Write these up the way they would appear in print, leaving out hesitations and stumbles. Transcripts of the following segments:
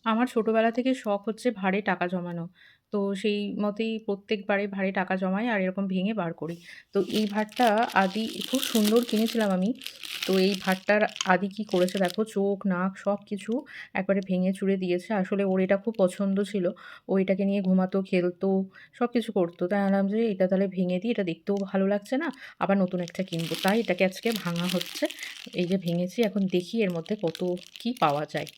আমার ছোটবেলা থেকে শখ হচ্ছে ভাঁড়ে টাকা জমানো। তো সেই মতেই প্রত্যেকবারে ভাঁড়ে টাকা জমাই আর এরকম ভেঙে বার করি। তো এই ভাঁড়টা আদি খুব সুন্দর কিনেছিলাম আমি। তো এই ভাঁড়টার আদি কি করেছে দেখো, চোখ, নাক সবকিছু একবারে ভেঙে চুরে দিয়েছে। আসলে ওর এটা খুব পছন্দ ছিল। ও এটাকে নিয়ে ঘুমাতো, খেলতো, সবকিছু করতো। তাই ভাবলাম যে এটা তাহলে ভেঙে দিই, এটা দেখতেও ভালো লাগছে না, আবার নতুন একটা কিনবো। তাই এটাকে আজকে ভাঙা হচ্ছে। এই যে ভেঙেছি, এখন দেখি এর মধ্যে কত কি পাওয়া যায়।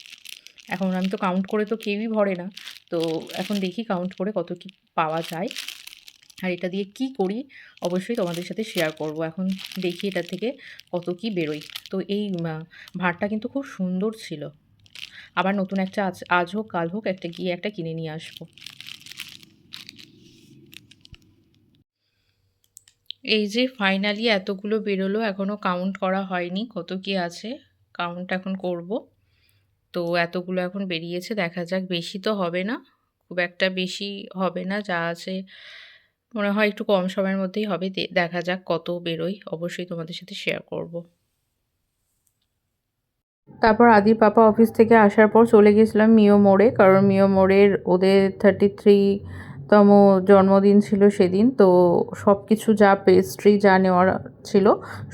এখন আমি তো কাউন্ট করে তো কেউই ভরে না। তো এখন দেখি কাউন্ট করে কত কী পাওয়া যায়। আর এটা দিয়ে কি করি অবশ্যই তোমাদের সাথে শেয়ার করব। এখন দেখি এটা থেকে কত কী বেরোয়। তো এই ভাঁড়টা কিন্তু খুব সুন্দর ছিল। আবার নতুন একটা আজ আজ হোক কাল হোক একটা গিয়ে একটা কিনে নিয়ে আসবো। এই যে ফাইনালি এতগুলো বেরোলো, এখনও কাউন্ট করা হয়নি কত কী আছে। কাউন্ট এখন করব। তো এতগুলো এখন বেরিয়েছে, দেখা যাক। বেশি তো হবে না, খুব একটা বেশি হবে না। যা আছে মনে হয় একটু কম সময়ের মধ্যেই হবে। দেখা যাক কত বেরোয়, অবশ্যই তোমাদের সাথে শেয়ার করব। তারপর আদির পাপা অফিস থেকে আসার পর চলে গেছিলাম মিও মোড়ে, কারণ মিও মোড়ের ওদের 33তম জন্মদিন ছিল সেদিন। তো সব কিছু যা পেস্ট্রি যা নেওয়ার ছিল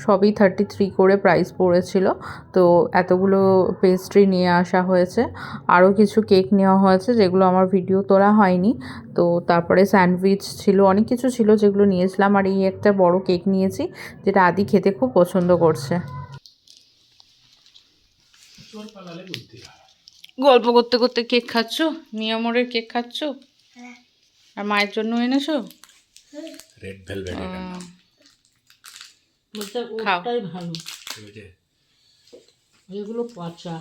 সবই 33 করে প্রাইস পড়েছিল। তো এতগুলো পেস্ট্রি নিয়ে আসা হয়েছে, আরও কিছু কেক নেওয়া হয়েছে যেগুলো আমার ভিডিও তোলা হয়নি। তো তারপরে স্যান্ডউইচ ছিল, অনেক কিছু ছিল যেগুলো নিয়েছিলাম। আর এই একটা বড় কেক নিয়েছি যেটা আদি খেতে খুব পছন্দ করছে। গল্প করতে করতে কেক খাচ্ছ? মিয়ামরের কেক খাচ্ছ? আর মায়ের জন্য এনেছো? রেড ভেলভেট এটার নাম। ওটা খাও। ওটাই ভালো, ওই যে এগুলো পচা।